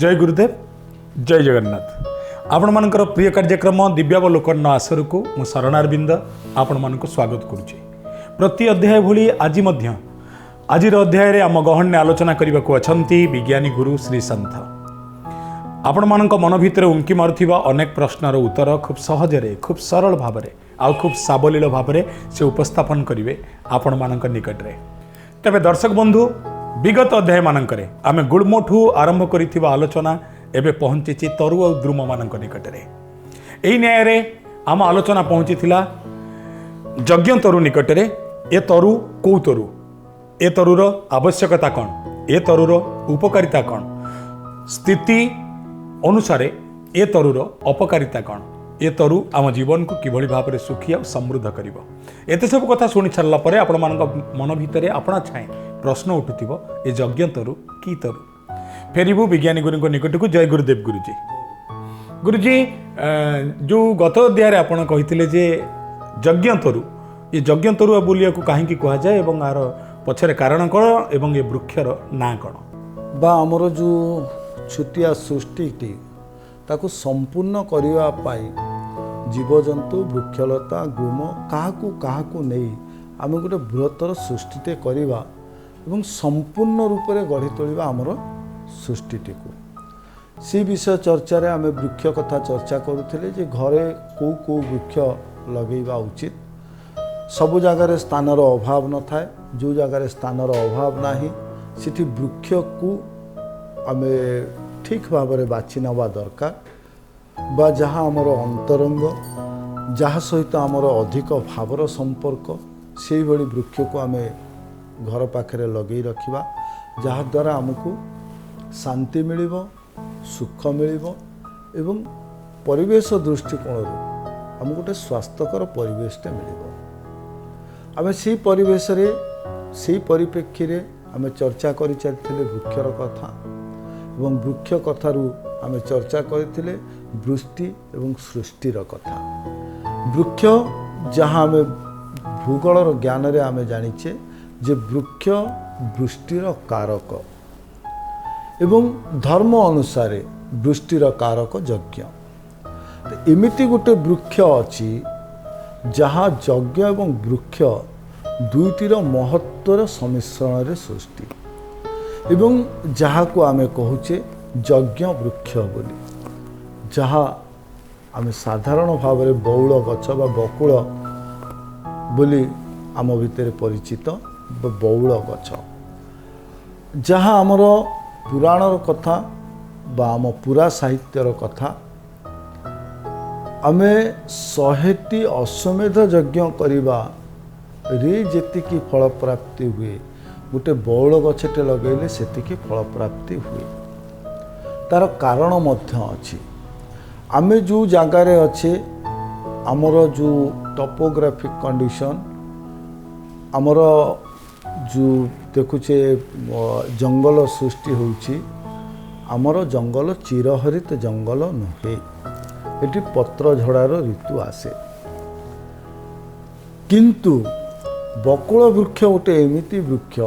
जय गुरुदेव जय जगन्नाथ। आपण मानकर प्रिय कार्यक्रम दिव्यावलोकन आसर को मु शरणारविंद आपण मानक स्वागत करुचे। प्रति अध्याय भली आज आजिर अध्याय आम गहने आलोचना करने को अछंती विज्ञानी गुरु श्री संत। आपण मानक मन भितर उंकी मारुथिबा अनेक प्रश्नर उत्तर खूब सहजरे खूब सरल भावरे आउ खूब साबलील भावरे से उपस्थापन करिवे आपण मानक निकट रे। तबे दर्शक बंधु विगत अध्याय मानकरे आमे गुड़मठू आरंभ करिथिबा आलोचना एबे पहुंची तरु और द्रुम मानक निकट रे। एही न्याय रे आम आलोचना पहुंची थिला यज्ञ तरु निकट रे। ए तरु को तरु, ए तरुर आवश्यकता कौन, ए तरुर उपकारिता कौन, स्थिति अनुसार ए तरुर अपकारिता कौन, ए तरु आम जीवन को किभली भाव में सुखी और समृद्ध करिवो। एते सब कथा शुणी सारा पर आपण मानक मन भितर आपणा छाए प्रश्न उठुथिबो ए यज्ञ तरु की तरु। फेरिबू विज्ञानी गुरु निकट को। जय गुरुदेव गुरुजी। गुरुजी जो गत अध्याय आपण कहिथिले जे यज्ञ तरु, ये यज्ञ तरु बोलिया को कहीं कह जाए एवं आर पछरे कारण कौन एवं ये वृक्षर ना कौन बा आमर जो छुटिया सृष्टि ताकू संपूर्ण करने पाई जीवजंतु वृक्षलता गुम काहाकू नहीं आम गोटे बृहत्तर सृष्टि करवा एवं संपूर्ण रूप से गढ़ी तोड़ा आमर सृष्टि को सी विषय चर्चा आम वृक्ष कथा चर्चा करुले जे घरे को वृक्ष लगेगा उचित। सबु जगार स्थानर अभाव न थाए, जो जगार स्थानर अभाव नाही सिटी वृक्ष को आम ठीक भाव में बाछि नवा दरकार बा जहाँ आमर अंतरंग जहाँ सहित आमर अधिक भावर संपर्क से भली वृक्ष को आम घर पाखे लगे रखा जहाँ द्वारा आमको शांति मिलिबो, सुख मिलिबो एवं परिवेश दृष्टिकोण आमको गोटे स्वास्थ्यकर परिवेशटे मिलिबो। आम से परिवेश से परिप्रेक्षी रे आम चर्चा कर चलते वृक्षर कथा एवं वृक्ष कथारू आम चर्चा करते वृष्टि एवं सृष्टिर कथा। वृक्ष जहाँ आम भूगोलर ज्ञान रे आम जानिचे जे वृक्ष वृष्टिर कारक एवं धर्म अनुसार वृष्टिर कारक यज्ञ। एमिति गोटे वृक्ष अच्छी जहाँ यज्ञ एवं वृक्ष दुईटीर महत्वर सम्मिश्रण रे सृष्टि एवं जहाँ को आमे कहूचे यज्ञ वृक्ष बोली, जहाँ आमे साधारण भाव में बौल गछ बा बकुल बोली आम भितर परिचित बौल गछ, जहाँ आमर पुराणर कथा बा आम पुरा साहित्यर कथा आमे 100टी अश्वमेध यज्ञ करिबा रे जेतिकी फल प्राप्ति हुए गोटे बौल गछटे लगेले सेतिकी फल प्राप्ति हुए। तार कारण मध्य अछि। आमे जो जगार अच्छे आमर जो टोपोग्राफिक कंडीशन आमर जो देखुचे जंगल सृष्टि होउची, आमर जंगल चिरहरित जंगल नुहे, एटी पत्र झड़ार ऋतु आसे। किंतु बकुल वृक्ष गोटे एमिति वृक्ष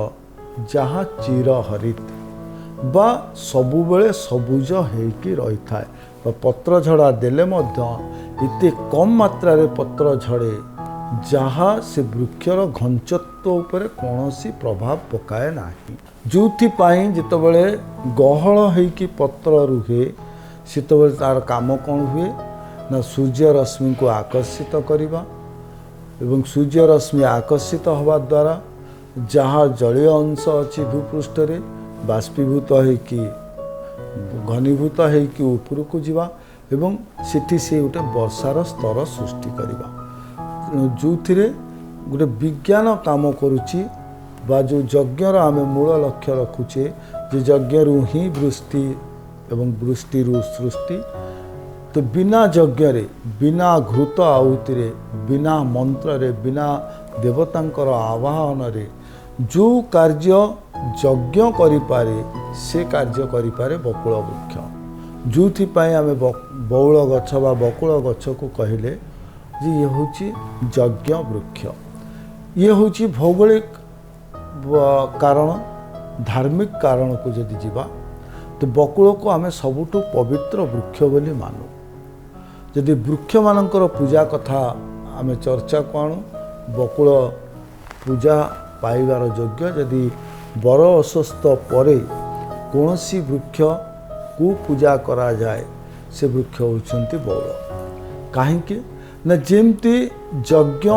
जहाँ चिरहरित बा सबुबले सबुज होइकी रही थाए, पत्र झड़ा देले मध्य इते कम मात्रा रे पत्र झड़े जहाँ से वृक्षर घंचत्व उपरे कौनसी प्रभाव पकाए नाही। जोथिपाई जितेबले गहल होइकी पत्र रुहे सेतबले तार काम कौन हुए ना सूर्य रश्मि को आकर्षित करवा एवं सूर्य रश्मि आकर्षित हवा द्वारा जहाँ जलीय अंश अच्छी भूपृष्ठ रे बाष्पीभूत होइकी घनीभूत होइकी ऊपर को जीवा एवं सेठी से गोटे वर्षार स्तर सृष्टि करवा जो थिरे गोटे विज्ञान काम करुची बा जो यज्ञर आम मूल लक्ष्य रखुचे जे यज्ञ ही वृष्टि एवं वृष्टि सृष्टि। तो बिना यज्ञ रे बिना घृत आहुति रे बिना मंत्र रे बिना देवतांकर आवाहन रे जो कार्य यज्ञ करिपारे से कार्य करिपारे बकुल वृक्ष। जोथिपाई आम बौल गछ बा बकुल गछ को कहले जे ये होची यज्ञ वृक्ष। ये होची भौगोलिक कारण धार्मिक कारण को जदि जीवा तो बकुल को आम सबुठु पवित्र वृक्ष बोली मानु। जदि वृक्ष मानकर पूजा कथा आम चर्चा को आणु बकुल पूजा पाइबार योग्य। जदि बर अस्वस्थ परे कौन सी वृक्ष को पूजा करा जाए से वृक्ष होती बौल। कहीं ना जमती यज्ञ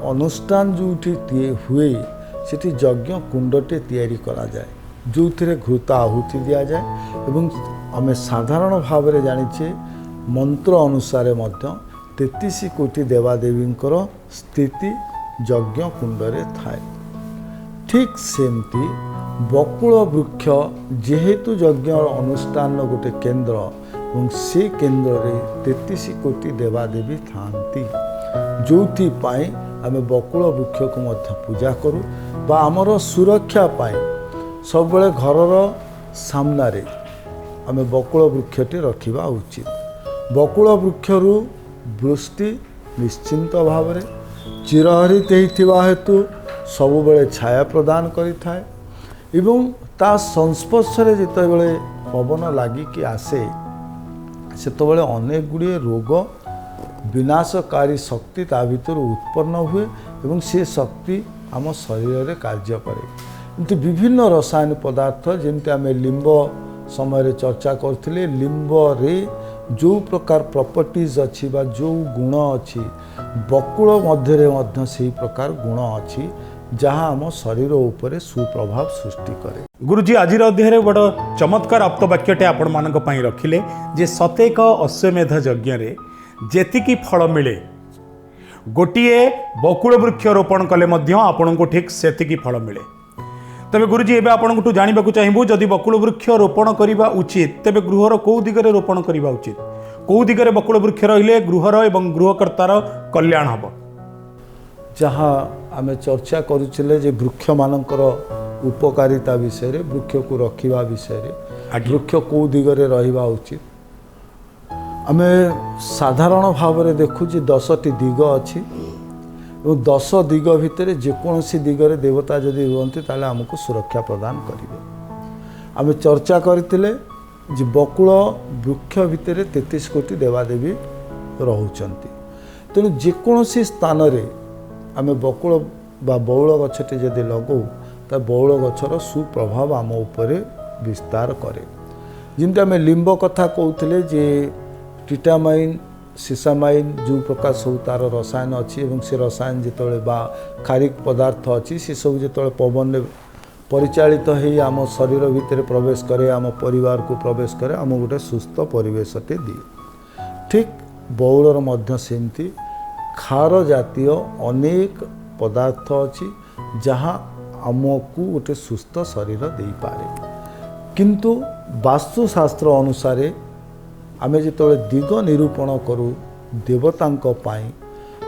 अनुष्ठान जो हुए सेठी यज्ञ कुंडटे तैयारी करा जाए जो थे घृत आहुति दि जाए एवं आम साधारण भाव में जाचे मंत्र अनुसार 33 कोटी देवादेवींकर स्थिति यज्ञ कुंडरे थाए। ठीक सेमती बकुल वृक्ष जेहेतु यज्ञ अनुष्ठान गोटे केंद्र और से केंद्र में 33 कोटी देवादेवी थांती जो आम बकुल वृक्ष को पूजा करूँ बा आमर सुरक्षा पाए सब बड़े घरर सामने आम बकुल वृक्षटी रखा उचित। बकुल वृक्षरु वृष्टि निश्चिंत भाव में चिरहरित होता हेतु सब बड़े छाया प्रदान करिथाए एवं ता संस्पर्श जितेबाला पवन लगिकी आसे सेतबेले अनेक गुड़िए रोग विनाशकारी शक्ति ता भीतर उत्पन्न हुए एवं से शक्ति आम शरीर में कार्य करे। किंतु विभिन्न रसायन पदार्थ जमती आम लिंब समय चर्चा करथिले लिंब रे जो प्रकार प्रॉपर्टीज अच्छी बा जो गुण अच्छी बकुल मध्य से प्रकार गुण अच्छी जहाँ आम शरीर उपर सुप्रभाव सृष्टि करे। गुरुजी आज अध्याय बड़ चमत्कार आप्त वाक्यटे आपण मानक पई रखिले जे सतेक अश्वमेध यज्ञ रे जेतिकी फल मिले गोटिए बकुल वृक्ष रोपण कले मध्य आपनको ठीक सेतिकी फल मिले। तबे गुरुजी एबे आपनको जानिबा को चाहिबू जदि बकुल वृक्ष रोपण करिबा उचित तेबे गृहर को दिगरे रोपण करिबा उचित को दिगरे बकुल वृक्ष रहिले गृहर एवं गृहकर्तार कल्याण हबो। जहाँ आम चर्चा करुले जे वृक्ष मानकर उपकारिता विषय रे वृक्ष को रखिबा विषय रे वृक्ष को दिगरे रहिबा उचित। आम साधारण भाव में देखु 10टी दिग अच्छी और 10 दिग भितर जेकोसी दिगरे देवता जदि रुहति ताले आमको सुरक्षा प्रदान करेंगे। आम चर्चा करते जे बकुल वृक्ष भितर 33 कोटी देवादेवी रोचंती तेणु जेकोसी स्थान रे आम बकुल बा बौल गछटे जदि लगौ तो बौल गछर सुप्रभाव आम उपर विस्तार करे। जमती आम लिंब कथा कहते जे टिटामाइन सीसामाइन जो प्रकार सब तार रसायन अच्छी और से रसायन जिते बा खारिक पदार्थ अच्छी से सब जो पवन में परिचालित हो आम शरीर भितर प्रवेश करे आम परिवार को प्रवेश करे आम गोटे सुस्थ परिवेशटे दिए। ठीक बौलर मध्य सेमती खार जातीय अनेक पदार्थ अच्छी जहाँ आमको गोटे सुस्थ शरीर दे पारे। किंतु वास्तुशास्त्र अनुसार आम जो दिग निरूपण करूँ देवतांक पाई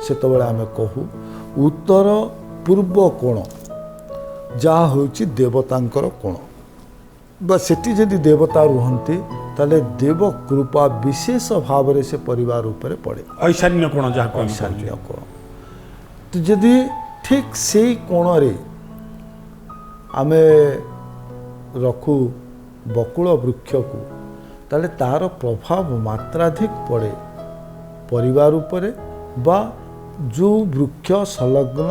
सेतबेले आम कहू उत्तर पूर्व कोण जहाँ होची देवतांकर कोण बा सेठी जदि देवता रुहंती ताले देव कृपा विशेष भाव में से परिवार ऊपर पड़े ऐशान्य कोण जहाँ ऐशान्य कोण। तो जदि ठीक से कोण रे आम रखू बकुल वृक्ष को ताले तार प्रभाव मात्राधिक पड़े परिवार उपरे बा जो वृक्ष संलग्न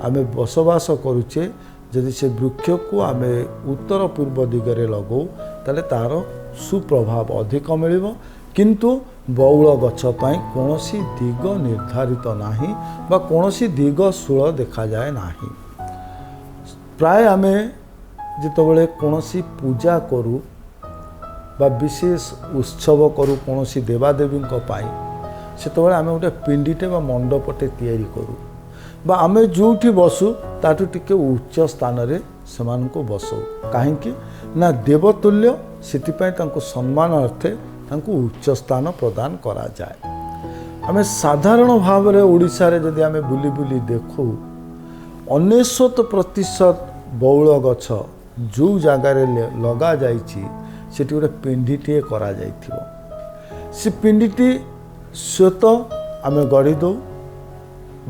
आम बसवास करुचे जदि से वृक्ष को आम उत्तर पूर्व दिगरे लगौ ताले तार सुप्रभाव अधिक मिलिबो। किंतु बौल गछ पाई कोनोसी दिग निर्धारित नाही बा कोनोसी दिग सूल देखा जाए नाही। प्राय आमे जितेबाला कोनोसी पूजा करू बा विशेष उत्सव करू कोनोसी देवादेवी सेतबेले आमे गोटे पिंडीटे बा मंडपटे तैयारी करू बा आमे जोठी बसु ताठू टिके उच्च स्थान रे सेमानको बसौ काहेकि ना देवतुल्य सेतिपाई तांको सम्मान अर्थे तांको उच्च स्थान प्रदान करा जाए। आमे साधारण भाव रे ओडिसा रे जदि आमे बुली बुली देखू 99% बौल गछ जो जगार लगा जाइछि सेठी गोटे पिंडीटे करा जाइथिबो से पिंडीटी श्वेत आमे गढ़ी दो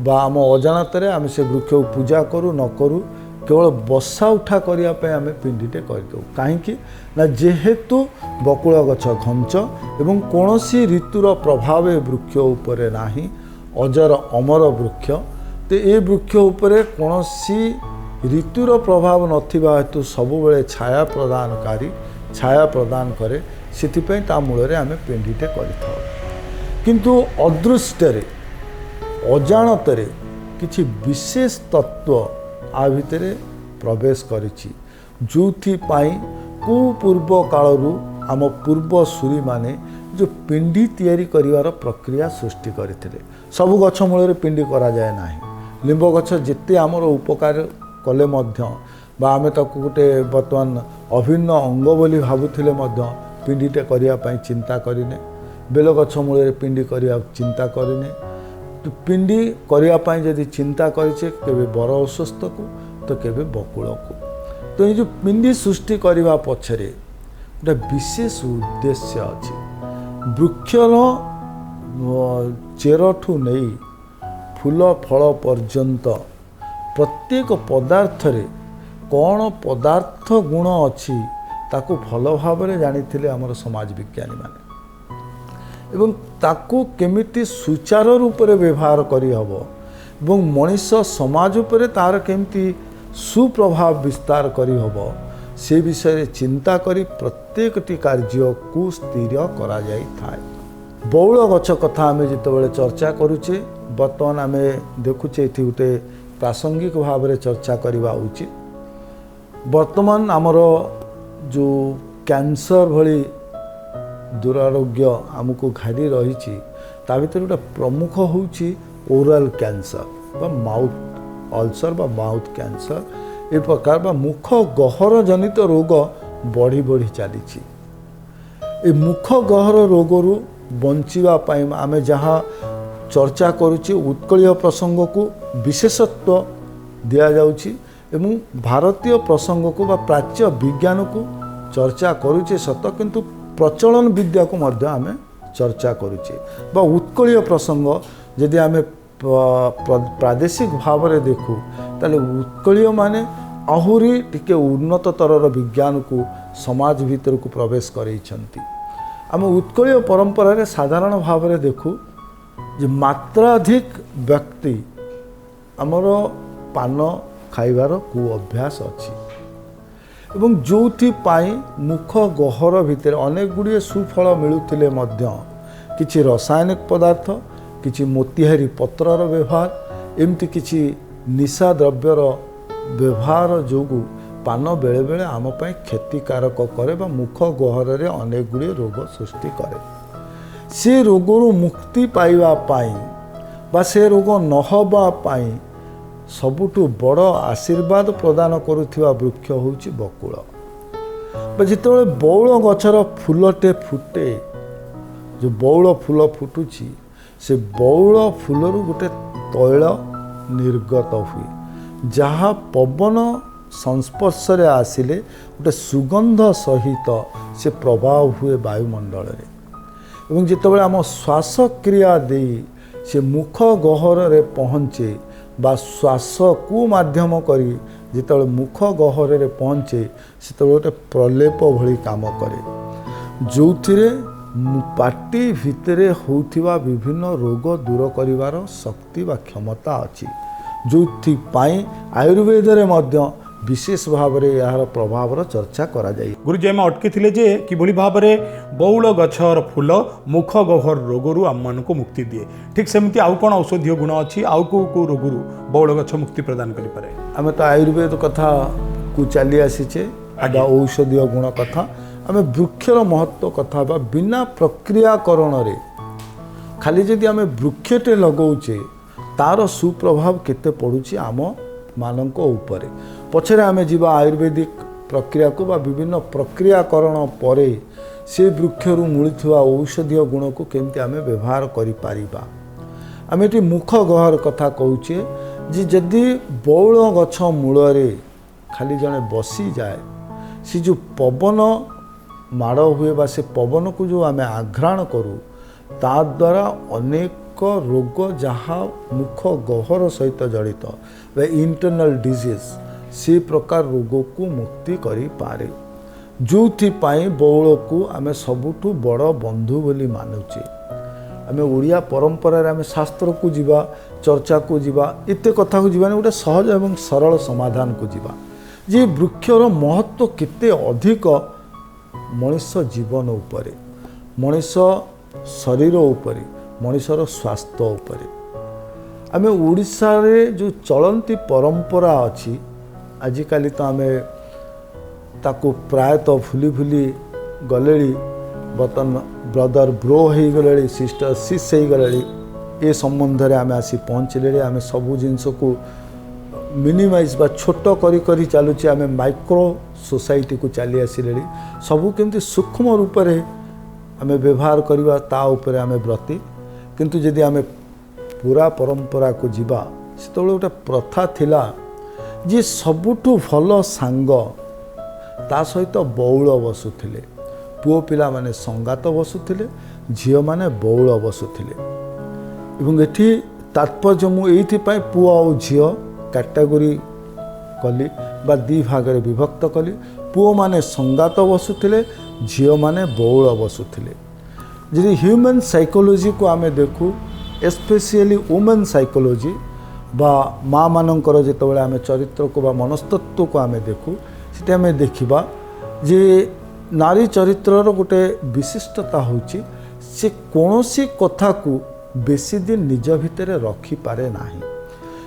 बा आम अजाणत आम से वृक्ष पूजा करूँ न करूँ केवल बसा उठा करने आम पिंडीटे करदे कहीं ना जेहेतु बकुल गछ घंच एवं कौन ऋतुर प्रभाव ए वृक्ष उपरे नाही अजर अमर वृक्ष तो ये वृक्ष उपरे कौन ऋतुर प्रभाव नथिबा हेतु सबुबले छाया प्रदानकारी छाया प्रदान करे से मूल आम पिंडीटे कर किंतु अदृष्टरे अजाणतरे किछि विशेष तत्व आ भितर प्रवेश करिछि जोथिपाई पूर्व कालरू आम पूर्व सूरी माने जो पिंडी तैयारी करिवार प्रक्रिया सृष्टि करथिले सबु गछ मूल पिंडी करा जाए नाही लिंब गछ जेते आमर उपकार कले मध्य बा आमे ताकू गोटे वर्तमान अभिन्न अंग बोली भाबुथिले मध्य पिंडीटे करिया पई चिंता करिने बेल गछ मूल पिंडी करिया चिंता करिने तो पिंडी करिया पई जदि चिंता करिछे केबे बर अस्वस्थ को तो केबे बकुल को तो ये जो पिंडी सृष्टि करने पछरे गोटे विशेष उद्देश्य अच्छी वृक्षर चेरठू नहीं फूल फल पर्यंत प्रत्येक पदार्थ रे कौन पदार्थ गुण अच्छी ताकू भल भाव जानी आमर समाज विज्ञानी माने एवं ताकू केमिति सुचारू रूप से व्यवहार करी हबो एवं मनीष समाज उपरे तार केमिति सुप्रभाव विस्तार करी हबो से विषय चिंता करी प्रत्येकटी कार्य को स्थिर करा जाई थाए बौल गछ कथा आम जिते चर्चा करुचे बर्तमान आम देखुचे ये गोटे प्रासंगिक भाव में चर्चा करवा उचित वर्तमान आमर जो कैंसर भली दुरारोग्य आमको घारी रही ता भीतर गोटे प्रमुख होची ओरल कैंसर बा माउथ अल्सर बा माउथ कैंसर ए प्रकार बा मुख गहर जनित रोग बढ़ी बढ़ी चली ए मुख गहर रोगरू बंचिबा पाई आमे जहाँ चर्चा करुची उत्कलीय प्रसंग को विशेषत्व दिया जाउची एवं भारतीय प्रसंग को बा प्राच्य विज्ञान को चर्चा करुचे सत किंतु प्रचलन विद्या को मध्य आमे चर्चा करुचे बा उत्कलीय प्रसंग यदि आमे प्रादेशिक भाव में देखू ताले उत्कलीय माने आहुरी टिके उन्नत तरर विज्ञान को समाज भीतर को प्रवेश करैछंती आम उत्कलीय परंपरा रे साधारण भाव में देखू जे मात्राधिक व्यक्ति आमर पान खाइबार कु अभ्यास अच्छी एवं जोथिपाई मुख गहर भितर अनेक गुड़िए सुफल मिलुथिले मध्य किछि रासायनिक पदार्थ किछि मोतिहारी पत्रर व्यवहार एमती किछि निशा द्रव्यर व्यवहार जोगु पान बेले बेले आम पाई क्षतिकारक करे बा मुख गहर रे अनेक गुड़िए रोग सृष्टि करे से रोगरु मुक्ति पाइबा पाई बा से रोग नहबा पाई सबुठु बड़ आशीर्वाद प्रदान करुथिबा वृक्ष होउची बकुल जिते बौल गछर फूलटे फुटे जो बौल फूल फुटुची से बौल फूलरू गोटे तैल निर्गत हुए जहाँ पवन संस्पर्श रे आसिले गोटे सुगंध सहित से प्रभाव हुए वायुमंडल रे एवं जिते आम श्वासक्रिया दे से मुख गहर रे पहुँचे बा श्वास को माध्यम करी जिते मुख गहर रे पहुँचे से गोटे प्रलेप भली काम करे जो पाटी भितरे होउथिबा विभिन्न रोग दूर करिवार शक्ति बा क्षमता अछि जो आयुर्वेद रे मध्य विशेष भाव में यार प्रभाव चर्चा करा जाय गुरुजी आम अटकी थिले जे किभली भाव में बौल गछर फूल मुख गहर रोगरू आम मान को मुक्ति दिए ठीक सेमती आउ कौन औषधीय गुण अच्छी आउ को रोगरू बौल गछ मुक्ति प्रदान करि पारे आम तो आयुर्वेद कथा को चली आसीचे औषधीय गुण कथा आम वृक्षर महत्व कथा बा बिना प्रक्रियाकरण रे खाली जदि आम वृक्षटे लगौचे तार सुप्रभाव केते पड़ुची आम मानक उपरे पछरे आमे जीवा आयुर्वेदिक प्रक्रिया को बा विभिन्न प्रक्रियाकरण परे से वृक्षरू मिलुवा औषधीय गुण को केमती आमे व्यवहार करि पारिबा आमे एटी मुख गहर कथा कहूचे जे जदि बौल गछ मूलरे खाली जने बसी जाए से जो पवन माड़ हुए बा से पवन को जो आमे आघ्राण करूँ ता द्वारा अनेक रोग जहाँ मुख गहर सहित जड़ित बा इंटरनल डिजीज से प्रकार रोग को मुक्ति करिपारे। जोथिपाई बौलको आमे सबुठु बड़ बंधु बोली मानुचे। आमे ओडिया परंपरा रे आमे शास्त्र को जीवा, चर्चा को जीवा, एते कथा को जीवा गोटे सहज एवं सरल समाधान को जीवा जे वृक्षर महत्व केते अधिक मनुष्य जीवन उपरे, मनुष्य शरीर उपरे, मनुष्यर स्वास्थ्य उपरे। आमे ओडिशा रे जो चलंती परंपरा अछि आजिकाली तो आमे ताको प्रायतः भूली भूली गले। बर्तन ब्रदर ब्रो हो गले, सिस्टर सिस हो गले। ए संबंध रे आमे आसी पहुँचले। आमे सबू जिनस को मिनिमाइज बा छोट करी चलुचे। आमे माइक्रो सोसाइटी को चली आसिले। सबू केमती सूक्ष्म रूप से आमे व्यवहार करवा ता उपरे आमे व्रती। किंतु यदि आमे पूरा परंपरा को जीवा से गोटे प्रथा थिला जे सबुठु भल सांग ता सहित बौल बसुथिले। पुओ पिला माने संगात बसुथिले, झियो माने बौल बसुथिले। एवं एठी तात्पर्य मु एइथिपाई पुओ और झियो कैटेगोरी कली बा दी भाग रे विभक्त कली। पुओ माने संगात बसुथिले, झियो माने बौल बसुथिले। यदि ह्यूमन साइकोलॉजी को आमे देखू, स्पेशली वुमेन साइकोलॉजी बा माँ मानकर जितेबाला आमे चरित्र को बा मनस्तत्व को आमे देखू, सेटा आमे देखिबा जे नारी चरित्रर गोटे विशिष्टता होची से कौनसी कथा को बेसी दिन निज भितर रखी पारे नाही।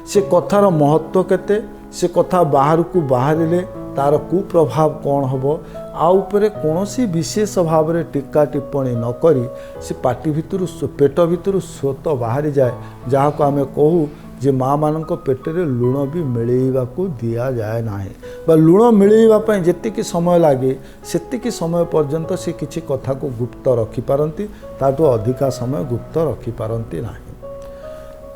से कथार महत्व केते, से कथा बाहर को बाहरिले तार कुप्रभाव कौन हम आ उपरे कौनसी विशेष भाव में टीका टिप्पणी न करी से पाटी भितर पेट भितर स्रोत बाहरी जाए, जहाँ को आमे कहू जे माँ मानक पेटरे लुण भी मिलैवा को दिया जाए नाही बा लुण मिलैवा पई जेतिकी समय लागे सेतिकी समय पर्यंत से किछि कथा को गुप्त रखी पारंती, ताटू अधिका समय गुप्त रखी पारंती नाही।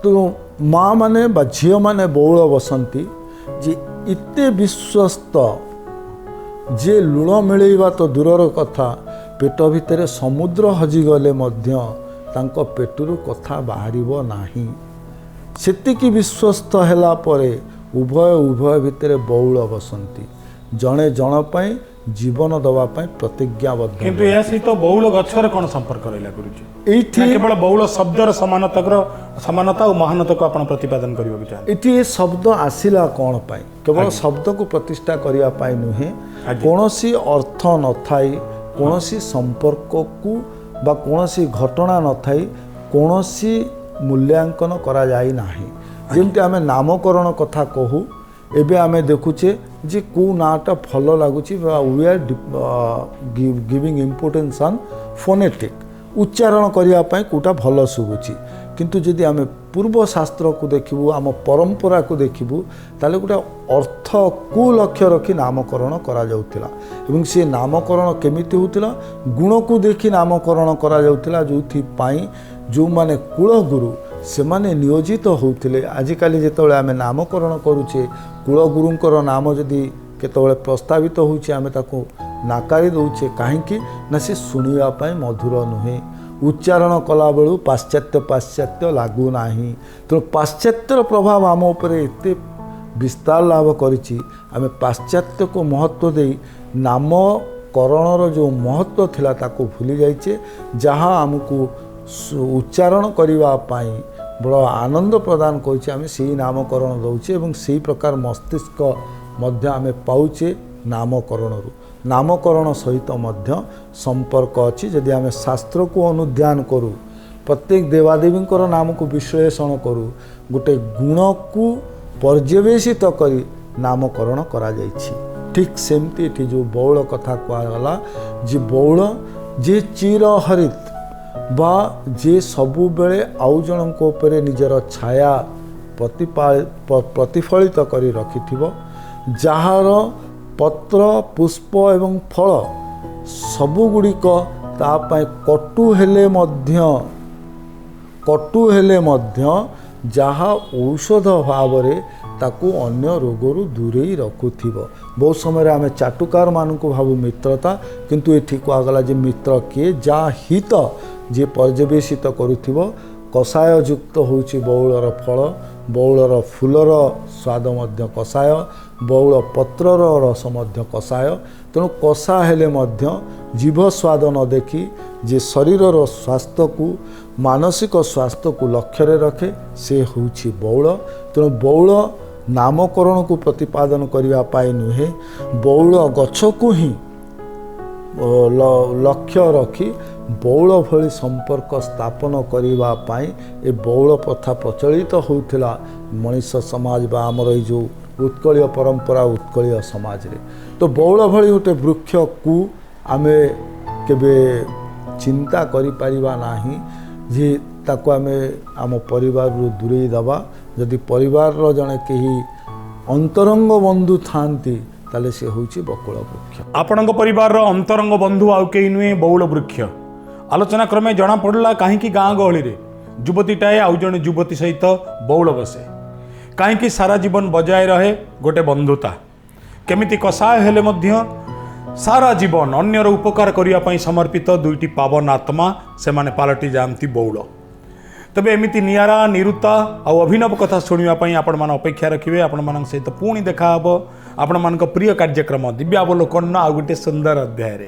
तो माँ माने बा झियो माने बौल बसंती जे इते विश्वस्त जे लुण मिलैवा तो दूरर कथा पेट भितर समुद्र हजिगले मध्य तांको पेटरू कथा बाहरिबो नाही। सेतिकी विश्वस्त हैला परे उभय उभय भितर बौल बसंती, जणे जण पई जीवन दवा पई प्रतिज्ञाबद्ध। किंतु या सहित बौल गछर कोन संपर्क रहला गुरुजी? एठी केवल बौल शब्दर समानता और महानता को आपण प्रतिपादन करियो चाहते। एठी ए शब्द आसिला कोन पई? केवल शब्द को प्रतिष्ठा करिया पई नुहे, कोनोसी अर्थ न थाई, कोनोसी संपर्क को बा कोनोसी घटना न थाई, कोनोसी मूल्यांकन करा जाई नाही। जेमती आमे नामकरण कथा कहू, एबे आमे देखुचे जे को नाटा भल लागुची बा we are giving importance on phonetic उच्चारण करिया पई कोटा भल सुबुची। किंतु जदि आमे पूर्व शास्त्र को देखिबू, आम परंपरा को देखिबू, ताले गोटे अर्थ को लक्ष्य रखी नामकरण करा जाउतिला। एवं से नामकरण केमिति होतिला? गुण को देखि नामकरण करा जाउतिला, जोथि पई जो माने कुलगुरु से माने नियोजित होउतिले। आजिकाली जेतबेले आमे नामकरण करूचे, कुलगुरुंकर नाम जदि केतबेले प्रस्तावित होउचे आमे ताको नाकारी दउचे, काहेकि ना से सुनिया पई मधुर नुहे, उच्चारण कला बेलू पाश्चात्य लागू नाही। तो पाश्चात्यर प्रभाव आम उपरे एते विस्तार लाभ करिछि, आमे पाश्चात्य को महत्व दे नामकरणर जो महत्व थिला ताको भूली जाइछे, जहाँ आमको उच्चारण करिवा पाई बड़ आनंद प्रदान करुचे। आमे सेही नामकरण दउचे एवं सेही प्रकार मस्तिष्क मध्य आमे पाउचे नामकरणरू। नामकरण सहित मध्य संपर्क अच्छी। यदि आमे शास्त्र को अनुध्यान करूँ, प्रत्येक देवादेवींकर नाम को विश्लेषण करूँ, गोटे गुण को पर्यवेसित करी नामकरण करा जाइछि। ठीक सेमती एठी जो बौल कथा कहला, जे बौल जे चिर हरित बा जे सबु बेले आउ जनक उपरे निजर छाया प्रतिफलित करी रखिथिबो, जहार पत्र पुष्प एवं फल सबुगुड़िक तापाई कटु हेले मध्य जहाँ औषध भाव ताकू अन्य रोगरू दूरेई रखुथिबो। बहुत समय आमे चाटुकार मानकु भावु मित्रता, किंतु एठी कहगला जे मित्र किए जा हित जे पर्यवेसित करुथिबो। कषाय युक्त होउछि बौलर फल, ବଉଳର ଫୁଲର ସ୍ୱାଦ ମଧ୍ୟ କଷାୟ, ବଉଳ ପତ୍ରର ରସ ମଧ୍ୟ କଷାୟ। ତେଣୁ କଷା ହେଲେ ମଧ୍ୟ ଜିଭ ସ୍ୱାଦ ନ ଦେଖି ଯେ ଶରୀରର ସ୍ୱାସ୍ଥ୍ୟକୁ ମାନସିକ ସ୍ୱାସ୍ଥ୍ୟକୁ ଲକ୍ଷ୍ୟରେ ରଖେ ସେ ହେଉଛି ବଉଳ। ତେଣୁ ବଉଳ ନାମକରଣକୁ ପ୍ରତିପାଦନ କରିବା ପାଇଁ ନୁହେଁ, ବଉଳ ଗଛକୁ ହିଁ ଲକ୍ଷ୍ୟ ରଖି ବଉଳ ଭଳି ସମ୍ପର୍କ ସ୍ଥାପନ କରିବା ପାଇଁ ଏ ବଉଳ ପ୍ରଥା ପ୍ରଚଳିତ ହେଉଥିଲା ମଣିଷ ସମାଜ ବା ଆମର ଏଇ ଯେଉଁ ଉତ୍କଳୀୟ ପରମ୍ପରା ଉତ୍କଳୀୟ ସମାଜରେ। ତ ବଉଳ ଭଳି ଗୋଟେ ବୃକ୍ଷକୁ ଆମେ କେବେ ଚିନ୍ତା କରିପାରିବା ନାହିଁ ଯେ ତାକୁ ଆମେ ଆମ ପରିବାରରୁ ଦୂରେଇ ଦେବା। ଯଦି ପରିବାରର ଜଣେ କେହି ଅନ୍ତରଙ୍ଗ ବନ୍ଧୁ ଥାଆନ୍ତି ତାହେଲେ ସେ ହେଉଛି ବକୁଳ ବୃକ୍ଷ। ଆପଣଙ୍କ ପରିବାରର ଅନ୍ତରଙ୍ଗ ବନ୍ଧୁ ଆଉ କେହି ନୁହେଁ, ବଉଳ ବୃକ୍ଷ। ଆଲୋଚନା କ୍ରମେ ଜଣାପଡ଼ିଲା କାହିଁକି ଗାଁ ଗହଳିରେ ଯୁବତୀଟାଏ ଆଉ ଜଣେ ଯୁବତୀ ସହିତ ବଉଳ ବସେ, କାହିଁକି ସାରା ଜୀବନ ବଜାୟ ରହେ ଗୋଟେ ବନ୍ଧୁତା, କେମିତି କଷାୟ ହେଲେ ମଧ୍ୟ ସାରା ଜୀବନ ଅନ୍ୟର ଉପକାର କରିବା ପାଇଁ ସମର୍ପିତ ଦୁଇଟି ପାବନ ଆତ୍ମା ସେମାନେ ପାଲଟି ଯାଆନ୍ତି ବଉଳ। ତେବେ ଏମିତି ନିଆରା ନିରୁତା ଆଉ ଅଭିନବ କଥା ଶୁଣିବା ପାଇଁ ଆପଣମାନେ ଅପେକ୍ଷା ରଖିବେ। ଆପଣମାନଙ୍କ ସହିତ ପୁଣି ଦେଖାହେବ ଆପଣମାନଙ୍କ ପ୍ରିୟ କାର୍ଯ୍ୟକ୍ରମ ଦିବ୍ୟାବଲୋକନ ଆଉ ଗୋଟେ ସୁନ୍ଦର ଅଧ୍ୟାୟରେ।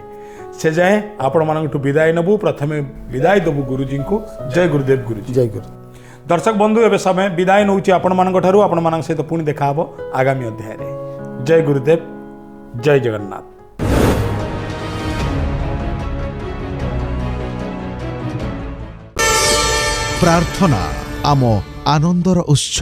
ସେ ଯାଏଁ ଆପଣମାନଙ୍କଠୁ ବିଦାୟ ନେବୁ। ପ୍ରଥମେ ବିଦାୟ ଦେବୁ ଗୁରୁଜୀଙ୍କୁ। ଜୟ ଗୁରୁଦେବ ଗୁରୁଜୀ। ଜୟ ଗୁରୁ। ଦର୍ଶକ ବନ୍ଧୁ, ଏବେ ସମୟ ବିଦାୟ ନେଉଛି ଆପଣମାନଙ୍କ ଠାରୁ। ଆପଣମାନଙ୍କ ସହିତ ପୁଣି ଦେଖାହେବ ଆଗାମୀ ଅଧ୍ୟାୟରେ। ଜୟ ଗୁରୁଦେବ, ଜୟ ଜଗନ୍ନାଥ। ପ୍ରାର୍ଥନା ଆମ ଆନନ୍ଦର ଉତ୍ସ।